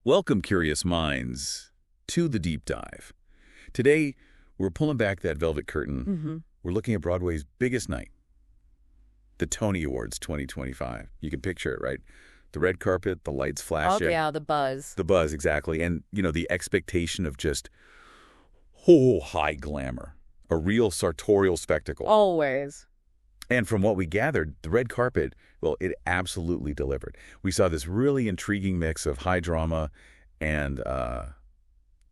Welcome, curious minds, to the deep dive. Today, we're pulling back that velvet curtain. We're looking at Broadway's biggest night, the Tony Awards 2025. You can picture it, right? The red carpet, the lights flashing. Oh, yeah, the buzz. The buzz, exactly. And, the expectation of just, high glamour. A real sartorial spectacle. Always. And from what we gathered, the red carpet, well, it absolutely delivered. We saw this really intriguing mix of high drama and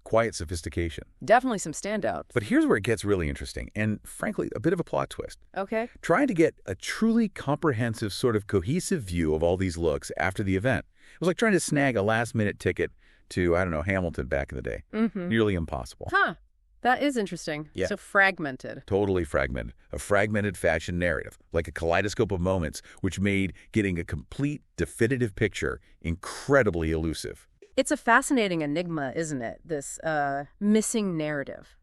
quiet sophistication. Definitely some standouts. But here's where it gets really interesting, and frankly, a bit of a plot twist. Okay. Trying to get a truly comprehensive, sort of cohesive view of all these looks after the event. It was like trying to snag a last-minute ticket to, Hamilton back in the day. Nearly impossible. Huh. That is interesting. Yeah. So fragmented. Totally fragmented. A fragmented fashion narrative, like a kaleidoscope of moments, which made getting a complete, definitive picture incredibly elusive. It's a fascinating enigma, isn't it? This missing narrative.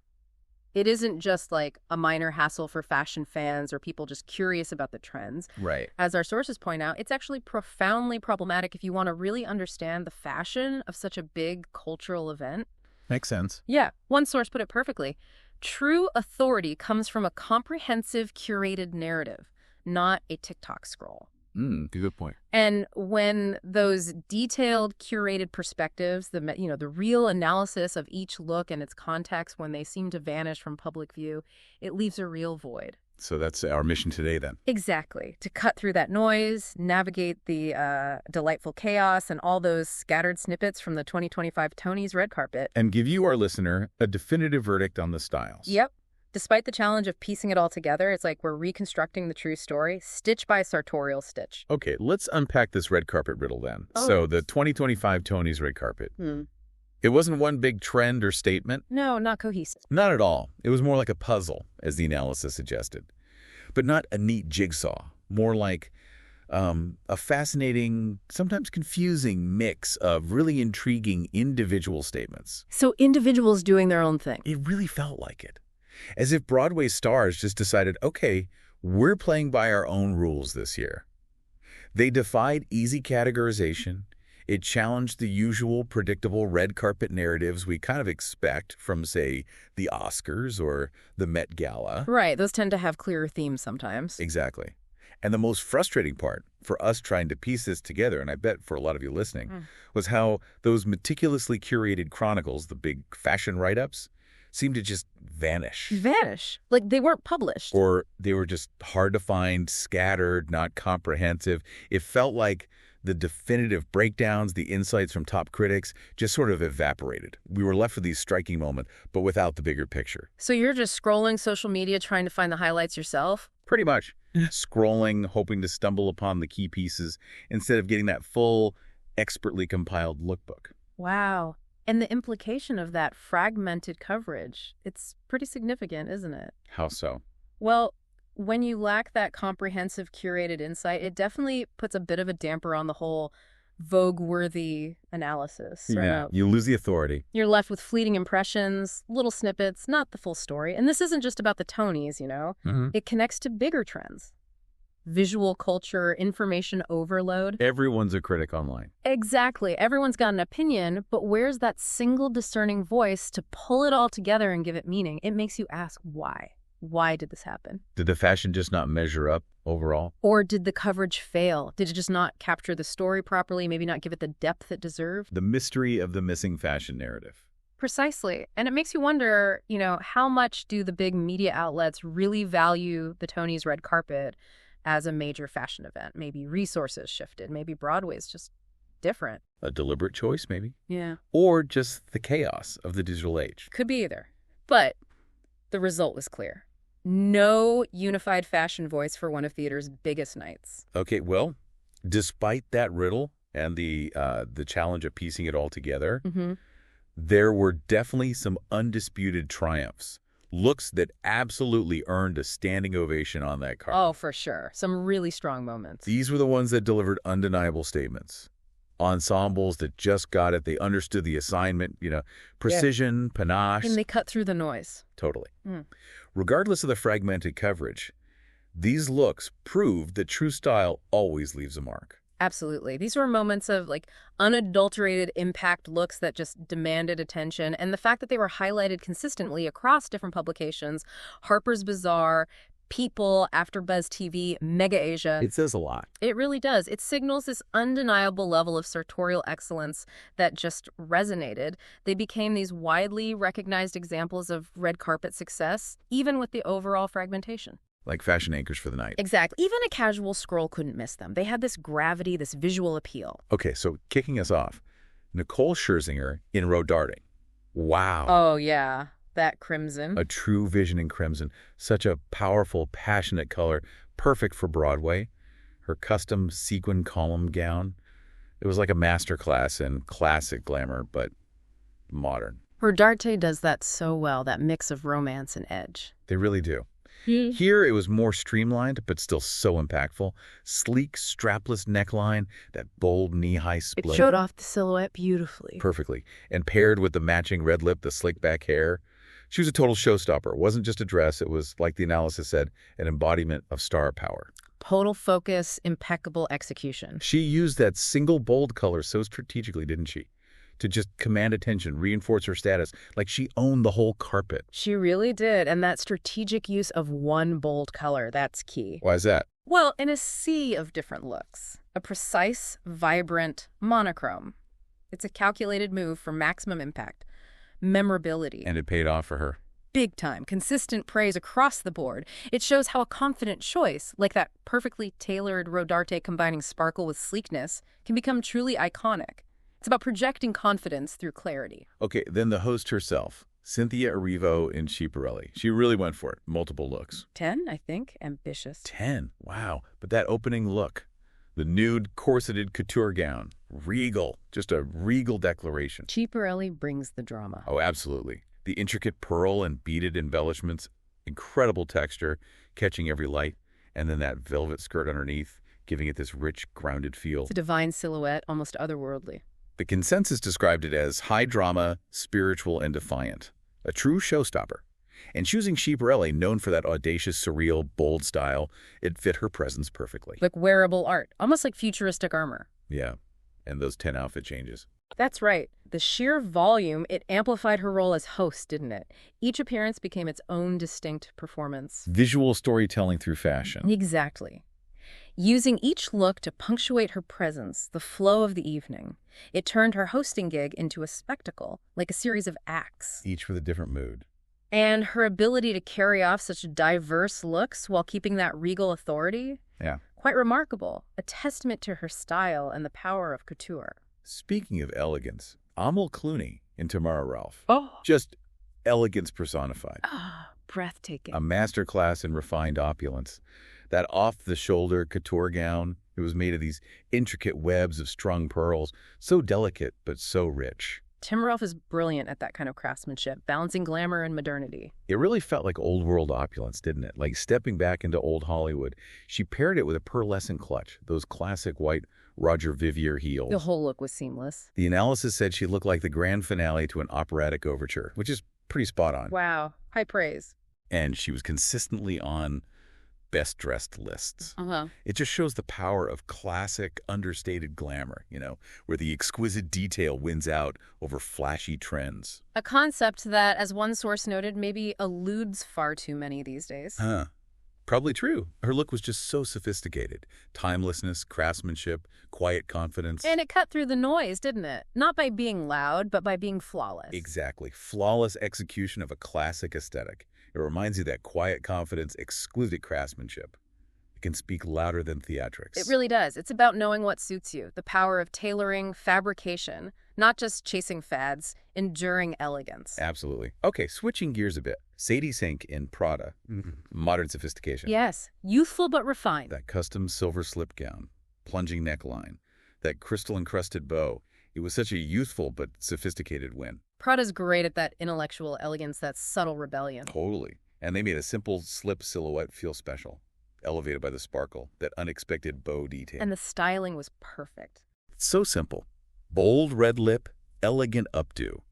It isn't just like a minor hassle for fashion fans or people just curious about the trends. Right. As our sources point out, it's actually profoundly problematic if you want to really understand the fashion of such a big cultural event. Makes sense. Yeah. One source put it perfectly. True authority comes from a comprehensive, curated narrative, not a TikTok scroll. Good point. And when those detailed, curated perspectives, the real analysis of each look and its context, when they seem to vanish from public view, it leaves a real void. So that's our mission today, then. Exactly. To cut through that noise, navigate the delightful chaos and all those scattered snippets from the 2025 Tony's red carpet. And give you, our listener, a definitive verdict on the styles. Yep. Despite the challenge of piecing it all together, it's like we're reconstructing the true story, stitch by sartorial stitch. Okay, let's unpack this red carpet riddle, then. Oh. So the 2025 Tony's red carpet. It wasn't one big trend or statement. No, not cohesive. Not at all. It was more like a puzzle, as the analysis suggested. But not a neat jigsaw. More like a fascinating, sometimes confusing mix of really intriguing individual statements. So individuals doing their own thing. It really felt like it. As if Broadway stars just decided, okay, we're playing by our own rules this year. They defied easy categorization. It challenged the usual predictable red carpet narratives we kind of expect from, say, the Oscars or the Met Gala. Right. Those tend to have clearer themes sometimes. Exactly. And the most frustrating part for us trying to piece this together, and I bet for a lot of you listening, was how those meticulously curated chronicles, the big fashion write-ups, seemed to just vanish. Vanish. Like they weren't published. Or they were just hard to find, scattered, not comprehensive. It felt like the definitive breakdowns, the insights from top critics, just sort of evaporated. We were left with these striking moments, but without the bigger picture. So you're just scrolling social media trying to find the highlights yourself? Pretty much. Scrolling, hoping to stumble upon the key pieces, instead of getting that full, expertly compiled lookbook. Wow. And the implication of that fragmented coverage, it's pretty significant, isn't it? How so? Well, when you lack that comprehensive curated insight, it definitely puts a bit of a damper on the whole Vogue-worthy analysis. Yeah, you lose the authority. You're left with fleeting impressions, little snippets, not the full story. And this isn't just about the Tonys, It connects to bigger trends. Visual culture, information overload. Everyone's a critic online. Exactly. Everyone's got an opinion, but where's that single discerning voice to pull it all together and give it meaning? It makes you ask why. Why did this happen? Did the fashion just not measure up overall? Or did the coverage fail? Did it just not capture the story properly, maybe not give it the depth it deserved? The mystery of the missing fashion narrative. Precisely. And it makes you wonder, how much do the big media outlets really value the Tony's red carpet as a major fashion event? Maybe resources shifted. Maybe Broadway's just different. A deliberate choice, maybe? Yeah. Or just the chaos of the digital age. Could be either. But the result was clear. No unified fashion voice for one of theater's biggest nights. Okay, well, despite that riddle and the challenge of piecing it all together, there were definitely some undisputed triumphs. Looks that absolutely earned a standing ovation on that carpet. Oh, for sure. Some really strong moments. These were the ones that delivered undeniable statements. Ensembles that just got it. They understood the assignment, precision, panache. And they cut through the noise. Totally. Regardless of the fragmented coverage, these looks proved that true style always leaves a mark. Absolutely. These were moments of like unadulterated impact looks that just demanded attention. And the fact that they were highlighted consistently across different publications, Harper's Bazaar, People, AfterBuzz TV, Mega Asia. It says a lot. It really does. It signals this undeniable level of sartorial excellence that just resonated. They became these widely recognized examples of red carpet success, even with the overall fragmentation. Like fashion anchors for the night. Exactly. Even a casual scroll couldn't miss them. They had this gravity, this visual appeal. Okay, so kicking us off, Nicole Scherzinger in Rodarte. Wow. Oh, yeah. That crimson. A true vision in crimson. Such a powerful, passionate color. Perfect for Broadway. Her custom sequin column gown. It was like a masterclass in classic glamour, but modern. Rodarte does that so well, that mix of romance and edge. They really do. Here, it was more streamlined, but still so impactful. Sleek, strapless neckline, that bold knee-high split. It showed off the silhouette beautifully. Perfectly. And paired with the matching red lip, the slick back hair. She was a total showstopper. It wasn't just a dress. It was, like the analysis said, an embodiment of star power. Total focus, impeccable execution. She used that single bold color so strategically, didn't she? To just command attention, reinforce her status, like she owned the whole carpet. She really did, and that strategic use of one bold color, that's key. Why is that? Well, in a sea of different looks, a precise, vibrant monochrome. It's a calculated move for maximum impact, memorability. And it paid off for her. Big time, consistent praise across the board. It shows how a confident choice, like that perfectly tailored Rodarte combining sparkle with sleekness, can become truly iconic. It's about projecting confidence through clarity. Okay, then the host herself, Cynthia Erivo in Schiaparelli. She really went for it. Multiple looks. 10, I think. Ambitious. 10. Wow. But that opening look, the nude corseted couture gown, regal, just a regal declaration. Schiaparelli brings the drama. Oh, absolutely. The intricate pearl and beaded embellishments, incredible texture, catching every light, and then that velvet skirt underneath, giving it this rich, grounded feel. It's a divine silhouette, almost otherworldly. The consensus described it as high drama, spiritual, and defiant. A true showstopper. And choosing Schiaparelli, known for that audacious, surreal, bold style, it fit her presence perfectly. Like wearable art, almost like futuristic armor. Yeah, and those 10 outfit changes. That's right. The sheer volume, it amplified her role as host, didn't it? Each appearance became its own distinct performance. Visual storytelling through fashion. Exactly. Using each look to punctuate her presence, the flow of the evening, it turned her hosting gig into a spectacle, like a series of acts. Each with a different mood. And her ability to carry off such diverse looks while keeping that regal authority? Yeah. Quite remarkable. A testament to her style and the power of couture. Speaking of elegance, Amal Clooney in Tamara Ralph. Oh. Just elegance personified. Breathtaking. A masterclass in refined opulence. That off-the-shoulder couture gown, it was made of these intricate webs of strung pearls, so delicate but so rich. Tim Ralph is brilliant at that kind of craftsmanship, balancing glamour and modernity. It really felt like old-world opulence, didn't it? Like stepping back into old Hollywood. She paired it with a pearlescent clutch, those classic white Roger Vivier heels. The whole look was seamless. The analysis said she looked like the grand finale to an operatic overture, which is pretty spot on. Wow. High praise. And she was consistently on best-dressed lists. It just shows the power of classic, understated glamour, where the exquisite detail wins out over flashy trends. A concept that, as one source noted, maybe eludes far too many these days. Probably true. Her look was just so sophisticated. Timelessness, craftsmanship, quiet confidence. And it cut through the noise, didn't it? Not by being loud, but by being flawless. Exactly. Flawless execution of a classic aesthetic. It reminds you that quiet confidence, exquisite craftsmanship. It can speak louder than theatrics. It really does. It's about knowing what suits you, the power of tailoring, fabrication, not just chasing fads, enduring elegance. Absolutely. Okay, switching gears a bit. Sadie Sink in Prada. Modern sophistication. Yes, youthful but refined. That custom silver slip gown, plunging neckline, that crystal-encrusted bow. It was such a youthful but sophisticated win. Prada's great at that intellectual elegance, that subtle rebellion. Totally. And they made a simple slip silhouette feel special, elevated by the sparkle, that unexpected bow detail. And the styling was perfect. It's so simple. Bold red lip, elegant updo.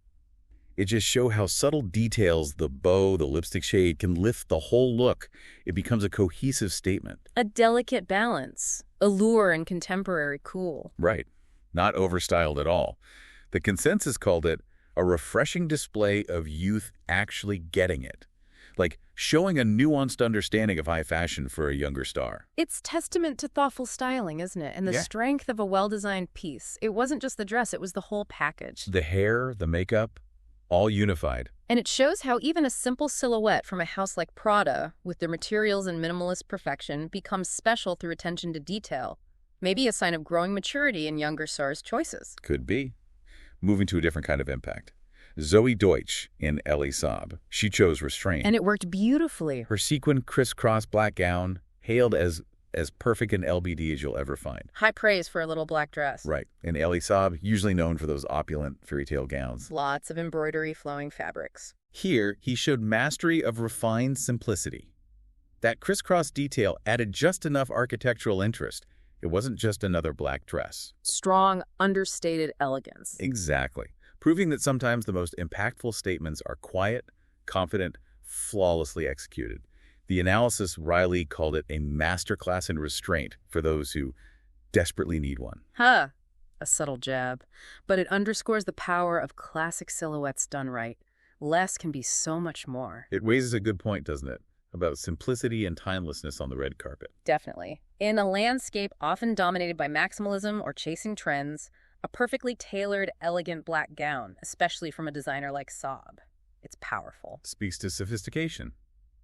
It just shows how subtle details, the bow, the lipstick shade, can lift the whole look. It becomes a cohesive statement. A delicate balance, allure and contemporary cool. Right. Not overstyled at all. The consensus called it a refreshing display of youth actually getting it. Like showing a nuanced understanding of high fashion for a younger star. It's testament to thoughtful styling, isn't it? And the Yeah. strength of a well-designed piece. It wasn't just the dress, it was the whole package. The hair, the makeup, all unified. And it shows how even a simple silhouette from a house like Prada, with their materials and minimalist perfection, becomes special through attention to detail. Maybe a sign of growing maturity in younger stars' choices. Could be. Moving to a different kind of impact. Zoe Deutsch in Elie Saab. She chose restraint. And it worked beautifully. Her sequin crisscross black gown, hailed as perfect an LBD as you'll ever find. High praise for a little black dress. Right. And Elie Saab, usually known for those opulent fairy tale gowns. Lots of embroidery, flowing fabrics. Here, he showed mastery of refined simplicity. That crisscross detail added just enough architectural interest. It wasn't just another black dress. Strong, understated elegance. Exactly. Proving that sometimes the most impactful statements are quiet, confident, flawlessly executed. The analysis Riley called it a masterclass in restraint for those who desperately need one. Huh. A subtle jab. But it underscores the power of classic silhouettes done right. Less can be so much more. It raises a good point, doesn't it? About simplicity and timelessness on the red carpet. Definitely. In a landscape often dominated by maximalism or chasing trends, a perfectly tailored, elegant black gown, especially from a designer like Saab, it's powerful. Speaks to sophistication,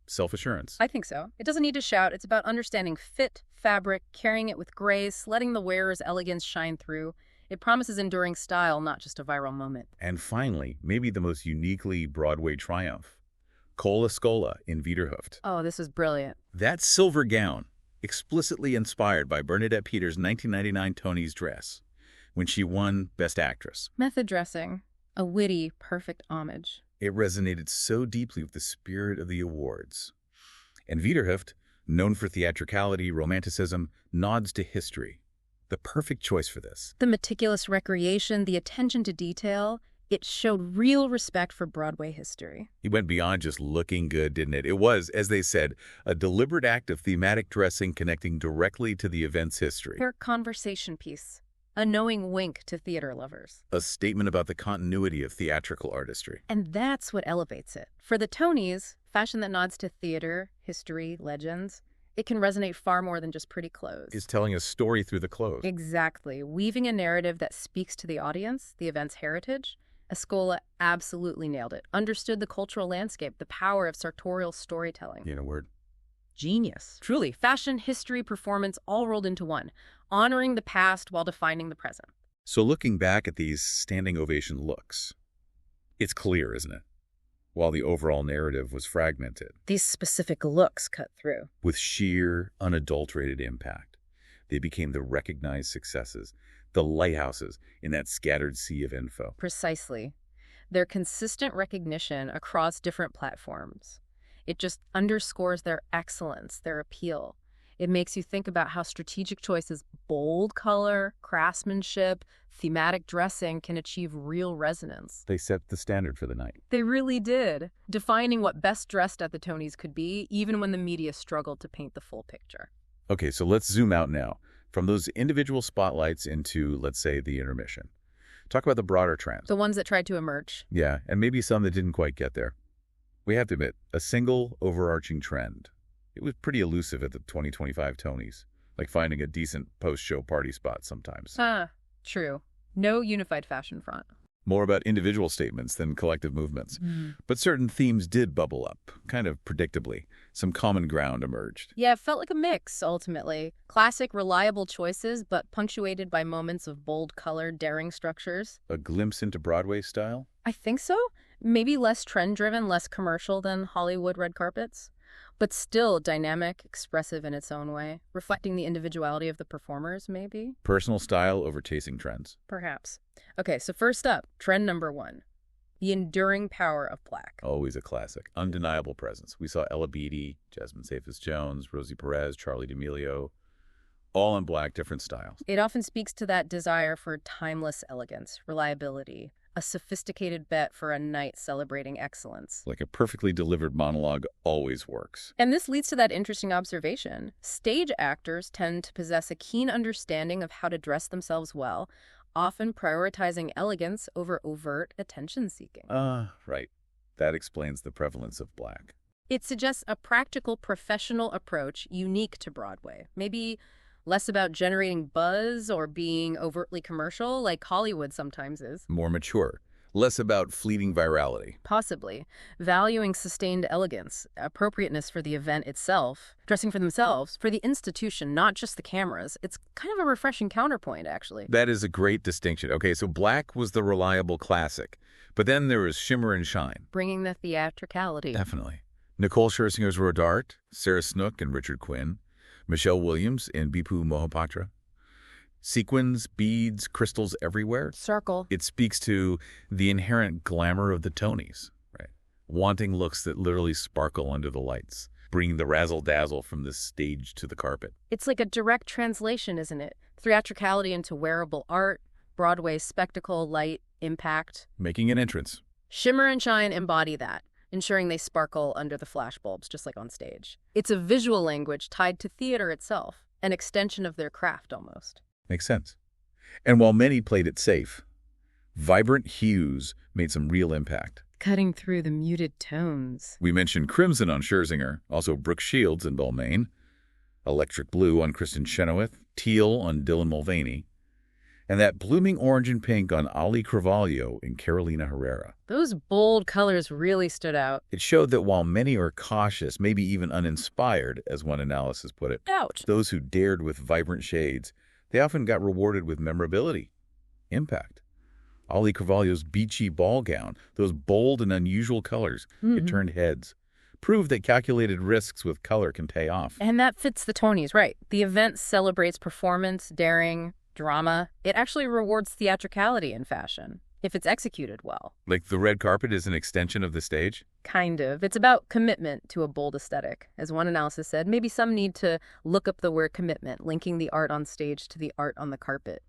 self-assurance. I think so. It doesn't need to shout. It's about understanding fit, fabric, carrying it with grace, letting the wearer's elegance shine through. It promises enduring style, not just a viral moment. And finally, maybe the most uniquely Broadway triumph. Cola Scola in Wiederhöft. Oh, this is brilliant. That silver gown, explicitly inspired by Bernadette Peters' 1999 Tony's dress, when she won Best Actress. Method dressing. A witty, perfect homage. It resonated so deeply with the spirit of the awards. And Wiederhöft, known for theatricality, romanticism, nods to history. The perfect choice for this. The meticulous recreation, the attention to detail, it showed real respect for Broadway history. It went beyond just looking good, didn't it? It was, as they said, a deliberate act of thematic dressing connecting directly to the event's history. Their conversation piece. A knowing wink to theater lovers. A statement about the continuity of theatrical artistry. And that's what elevates it. For the Tonys, fashion that nods to theater, history, legends, it can resonate far more than just pretty clothes. Is telling a story through the clothes. Exactly. Weaving a narrative that speaks to the audience, the event's heritage. Escola absolutely nailed it. Understood the cultural landscape, the power of sartorial storytelling. In a word. Genius. Truly. Fashion, history, performance, all rolled into one. Honoring the past while defining the present. So looking back at these standing ovation looks, it's clear, isn't it? While the overall narrative was fragmented. These specific looks cut through. With sheer, unadulterated impact. They became the recognized successes, the lighthouses in that scattered sea of info. Precisely. Their consistent recognition across different platforms. It just underscores their excellence, their appeal. It makes you think about how strategic choices, bold color, craftsmanship, thematic dressing can achieve real resonance. They set the standard for the night. They really did, defining what best dressed at the Tonys could be, even when the media struggled to paint the full picture. Okay, so let's zoom out now. From those individual spotlights into, let's say, the intermission. Talk about the broader trends. The ones that tried to emerge. Yeah, and maybe some that didn't quite get there. We have to admit, a single overarching trend. It was pretty elusive at the 2025 Tonys, like finding a decent post-show party spot sometimes. True. No unified fashion front. More about individual statements than collective movements. But certain themes did bubble up, kind of predictably. Some common ground emerged. Yeah, it felt like a mix, ultimately. Classic, reliable choices, but punctuated by moments of bold color, daring structures. A glimpse into Broadway style? I think so. Maybe less trend-driven, less commercial than Hollywood red carpets. But still dynamic, expressive in its own way, reflecting the individuality of the performers, maybe? Personal style over chasing trends. Perhaps. Okay, so first up, trend number 1. The enduring power of black. Always a classic. Undeniable presence. We saw Ella Beatty, Jasmine Cephas-Jones, Rosie Perez, Charlie D'Amelio, all in black, different styles. It often speaks to that desire for timeless elegance, reliability, a sophisticated bet for a night celebrating excellence. Like a perfectly delivered monologue always works. And this leads to that interesting observation. Stage actors tend to possess a keen understanding of how to dress themselves well, often prioritizing elegance over overt attention-seeking. Right. That explains the prevalence of black. It suggests a practical, professional approach unique to Broadway. Maybe less about generating buzz or being overtly commercial, like Hollywood sometimes is. More mature. Less about fleeting virality. Possibly. Valuing sustained elegance, appropriateness for the event itself, dressing for themselves, for the institution, not just the cameras. It's kind of a refreshing counterpoint, actually. That is a great distinction. Okay, so black was the reliable classic, but then there was shimmer and shine. Bringing the theatricality. Definitely. Nicole Scherzinger's Rodarte, Sarah Snook and Richard Quinn, Michelle Williams in Bippu Mohapatra. Sequins, beads, crystals everywhere. Circle. It speaks to the inherent glamour of the Tonys, right? Wanting looks that literally sparkle under the lights, bringing the razzle-dazzle from the stage to the carpet. It's like a direct translation, isn't it? Theatricality into wearable art, Broadway spectacle, light, impact. Making an entrance. Shimmer and shine embody that, ensuring they sparkle under the flashbulbs, just like on stage. It's a visual language tied to theater itself, an extension of their craft almost. Makes sense. And while many played it safe, vibrant hues made some real impact. Cutting through the muted tones. We mentioned crimson on Scherzinger, also Brooke Shields in Balmain, electric blue on Kristen Chenoweth, teal on Dylan Mulvaney, and that blooming orange and pink on Ali Carvalho in Carolina Herrera. Those bold colors really stood out. It showed that while many are cautious, maybe even uninspired, as one analysis put it, Ouch. those who dared with vibrant shades, they often got rewarded with memorability, impact. Ali Carvalho's beachy ball gown, those bold and unusual colors, it turned heads. Proved that calculated risks with color can pay off. And that fits the Tonys, right? The event celebrates performance, daring, drama. It actually rewards theatricality in fashion, if it's executed well. Like the red carpet is an extension of the stage? Kind of. It's about commitment to a bold aesthetic. As one analysis said, maybe some need to look up the word commitment, linking the art on stage to the art on the carpet.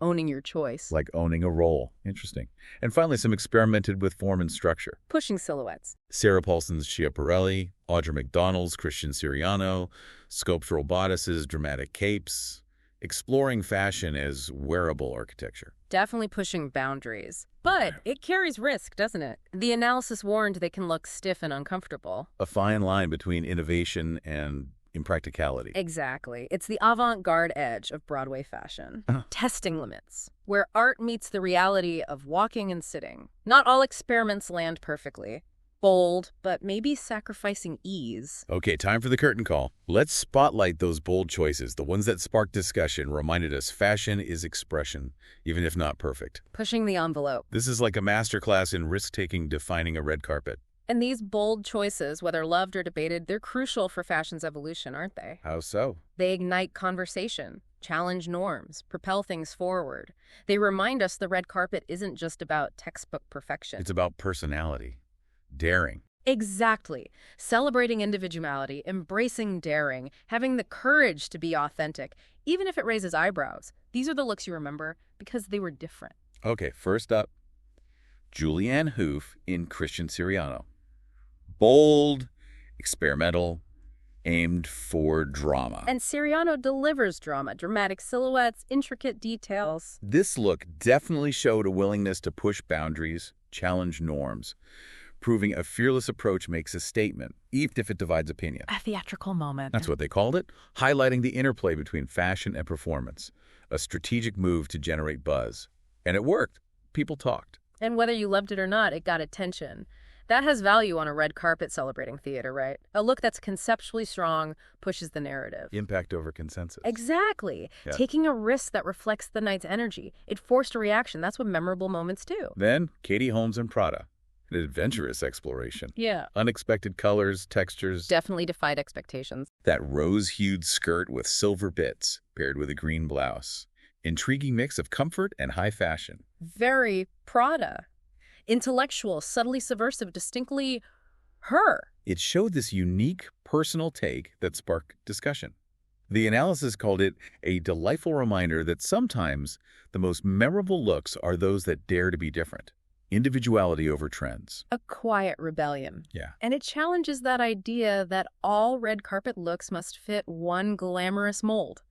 Owning your choice. Like owning a role. Interesting. And finally, some experimented with form and structure. Pushing silhouettes. Sarah Paulson's Schiaparelli, Audra McDonald's Christian Siriano, sculptural bodices, dramatic capes, exploring fashion as wearable architecture. Definitely pushing boundaries. But it carries risk, doesn't it? The analysis warned they can look stiff and uncomfortable. A fine line between innovation and impracticality. Exactly. It's the avant-garde edge of Broadway fashion. Testing limits, where art meets the reality of walking and sitting. Not all experiments land perfectly. Bold, but maybe sacrificing ease. Okay, time for the curtain call. Let's spotlight those bold choices, the ones that sparked discussion, reminded us fashion is expression, even if not perfect. Pushing the envelope. This is like a masterclass in risk-taking defining a red carpet. And these bold choices, whether loved or debated, they're crucial for fashion's evolution, aren't they? How so? They ignite conversation, challenge norms, propel things forward. They remind us the red carpet isn't just about textbook perfection. It's about personality, daring. Exactly. Celebrating individuality, embracing daring, having the courage to be authentic, even if it raises eyebrows. These are the looks you remember because they were different. Okay, first up, Julianne Hough in Christian Siriano. Bold, experimental, aimed for drama. And Siriano delivers drama, dramatic silhouettes, intricate details. This look definitely showed a willingness to push boundaries, challenge norms, proving a fearless approach makes a statement, even if it divides opinion. A theatrical moment. That's what they called it, highlighting the interplay between fashion and performance, a strategic move to generate buzz. And it worked. People talked. And whether you loved it or not, it got attention. That has value on a red carpet celebrating theater, right? A look that's conceptually strong pushes the narrative. Impact over consensus. Exactly. Yeah. Taking a risk that reflects the night's energy. It forced a reaction. That's what memorable moments do. Then, Katie Holmes and Prada. An adventurous exploration. Yeah. Unexpected colors, textures. Definitely defied expectations. That rose-hued skirt with silver bits paired with a green blouse. Intriguing mix of comfort and high fashion. Very Prada. Intellectual, subtly subversive, distinctly her. It showed this unique personal take that sparked discussion. The analysis called it a delightful reminder that sometimes the most memorable looks are those that dare to be different. Individuality over trends. A quiet rebellion. Yeah. And it challenges that idea that all red carpet looks must fit one glamorous mold.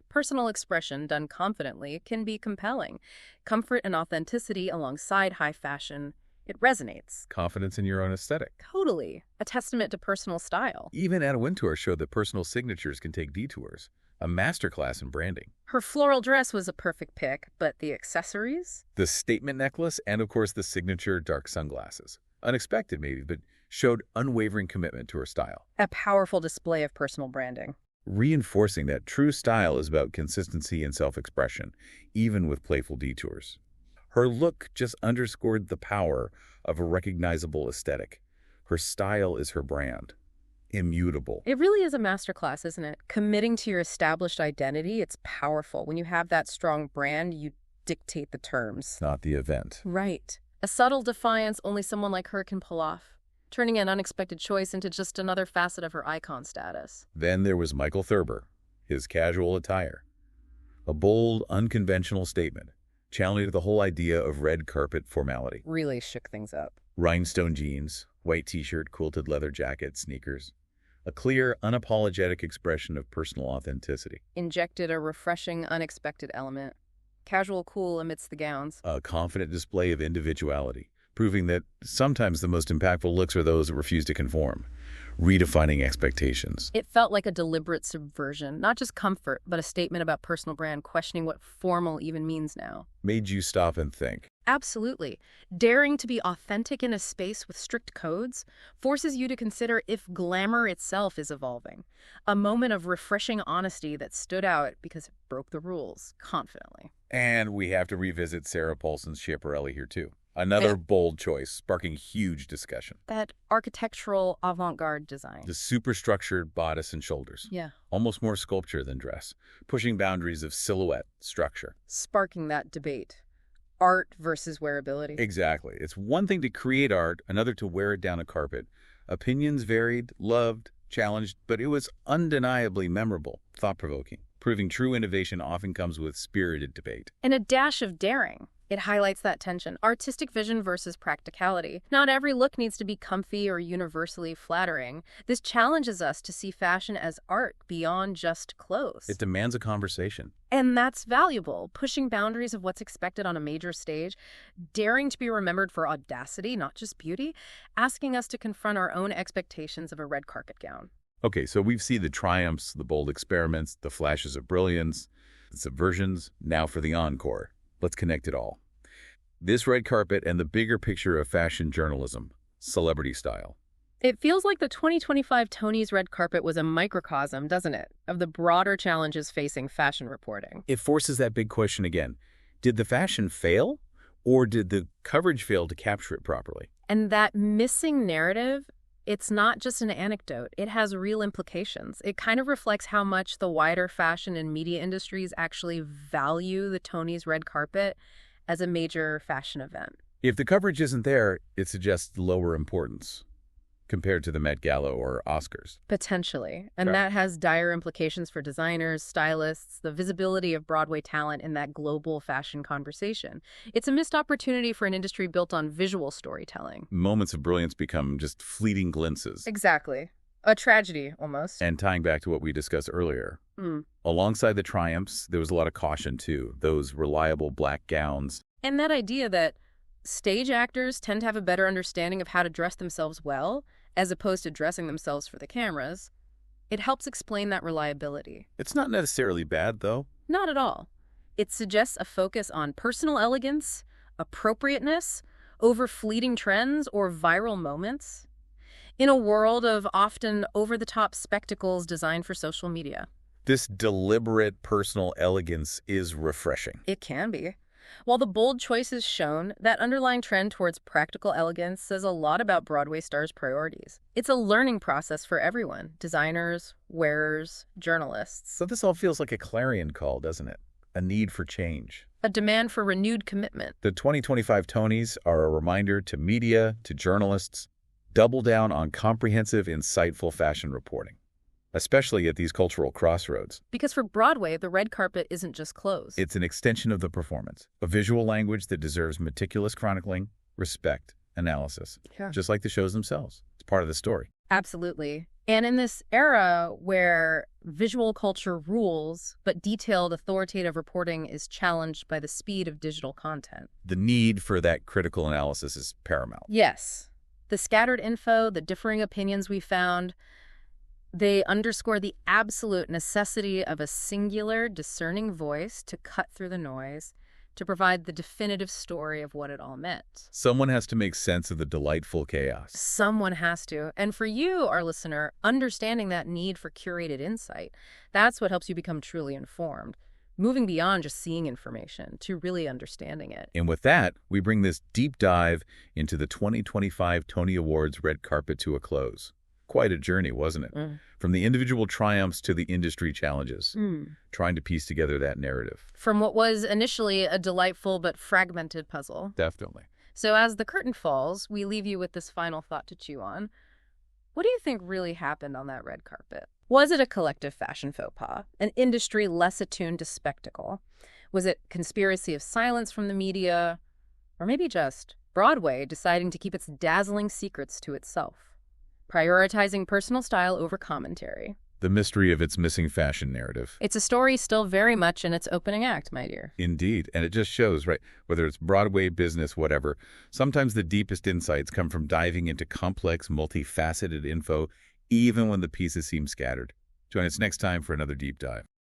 Personal expression done confidently can be compelling. Comfort and authenticity alongside high fashion, it resonates. Confidence in your own aesthetic. Totally. A testament to personal style. Even Anna Wintour showed that personal signatures can take detours. A masterclass in branding. Her floral dress was a perfect pick, but the accessories? The statement necklace and, of course, the signature dark sunglasses. Unexpected, maybe, but showed unwavering commitment to her style. A powerful display of personal branding. Reinforcing that true style is about consistency and self-expression, even with playful detours. Her look just underscored the power of a recognizable aesthetic. Her style is her brand. Immutable. It really is a masterclass, isn't it? Committing to your established identity, it's powerful. When you have that strong brand, you dictate the terms. Not the event. Right. A subtle defiance only someone like her can pull off, turning an unexpected choice into just another facet of her icon status. Then there was Michael Thurber, his casual attire. A bold, unconventional statement, challenging the whole idea of red carpet formality. Really shook things up. Rhinestone jeans, white t-shirt, quilted leather jacket, sneakers. A clear, unapologetic expression of personal authenticity. Injected a refreshing, unexpected element. Casual cool amidst the gowns. A confident display of individuality, proving that sometimes the most impactful looks are those that refuse to conform, redefining expectations. It felt like a deliberate subversion, not just comfort, but a statement about personal brand, questioning what formal even means now. Made you stop and think. Absolutely. Daring to be authentic in a space with strict codes forces you to consider if glamour itself is evolving. A moment of refreshing honesty that stood out because it broke the rules confidently. And we have to revisit Sarah Paulson's Schiaparelli here too. Another bold choice, sparking huge discussion. That architectural avant-garde design. The superstructured bodice and shoulders. Yeah. Almost more sculpture than dress, pushing boundaries of silhouette, structure. Sparking that debate. Art versus wearability. Exactly. It's one thing to create art, another to wear it down a carpet. Opinions varied, loved, challenged, but it was undeniably memorable, thought-provoking, proving true innovation often comes with spirited debate. And a dash of daring. It highlights that tension. Artistic vision versus practicality. Not every look needs to be comfy or universally flattering. This challenges us to see fashion as art beyond just clothes. It demands a conversation. And that's valuable, pushing boundaries of what's expected on a major stage, daring to be remembered for audacity, not just beauty, asking us to confront our own expectations of a red carpet gown. Okay, so we've seen the triumphs, the bold experiments, the flashes of brilliance, the subversions. Now for the encore. Let's connect it all. This red carpet and the bigger picture of fashion journalism, celebrity style. It feels like the 2025 Tony's red carpet was a microcosm, doesn't it, of the broader challenges facing fashion reporting. It forces that big question again. Did the fashion fail, or did the coverage fail to capture it properly? And that missing narrative, it's not just an anecdote. It has real implications. It kind of reflects how much the wider fashion and media industries actually value the Tony's red carpet as a major fashion event. If the coverage isn't there, it suggests lower importance compared to the Met Gala or Oscars. Potentially. And Sure. that has dire implications for designers, stylists, the visibility of Broadway talent in that global fashion conversation. It's a missed opportunity for an industry built on visual storytelling. Moments of brilliance become just fleeting glimpses. Exactly. A tragedy, almost. And tying back to what we discussed earlier, Mm. alongside the triumphs, there was a lot of caution too. Those reliable black gowns. And that idea that stage actors tend to have a better understanding of how to dress themselves well, as opposed to dressing themselves for the cameras, it helps explain that reliability. It's not necessarily bad, though. Not at all. It suggests a focus on personal elegance, appropriateness, over fleeting trends or viral moments, in a world of often over-the-top spectacles designed for social media. This deliberate personal elegance is refreshing. It can be. While the bold choices shown, that underlying trend towards practical elegance says a lot about Broadway stars' priorities. It's a learning process for everyone, designers, wearers, journalists. So this all feels like a clarion call, doesn't it? A need for change. A demand for renewed commitment. The 2025 Tonys are a reminder to media, to journalists, double down on comprehensive, insightful fashion reporting, especially at these cultural crossroads. Because for Broadway, the red carpet isn't just clothes. It's an extension of the performance, a visual language that deserves meticulous chronicling, respect, analysis, Yeah. just like the shows themselves. It's part of the story. Absolutely. And in this era where visual culture rules, but detailed authoritative reporting is challenged by the speed of digital content. The need for that critical analysis is paramount. Yes. The scattered info, the differing opinions we found, they underscore the absolute necessity of a singular, discerning voice to cut through the noise, to provide the definitive story of what it all meant. Someone has to make sense of the delightful chaos. Someone has to. And for you, our listener, understanding that need for curated insight, that's what helps you become truly informed, moving beyond just seeing information to really understanding it. And with that, we bring this deep dive into the 2025 Tony Awards red carpet to a close. Quite a journey, wasn't it? From the individual triumphs to the industry challenges, trying to piece together that narrative. From what was initially a delightful but fragmented puzzle. Definitely. So as the curtain falls, we leave you with this final thought to chew on. What do you think really happened on that red carpet? Was it a collective fashion faux pas, an industry less attuned to spectacle? Was it conspiracy of silence from the media? Or maybe just Broadway deciding to keep its dazzling secrets to itself? Prioritizing personal style over commentary. The mystery of its missing fashion narrative. It's a story still very much in its opening act, my dear. Indeed. And it just shows, right, whether it's Broadway, business, whatever, sometimes the deepest insights come from diving into complex, multifaceted info, even when the pieces seem scattered. Join us next time for another deep dive.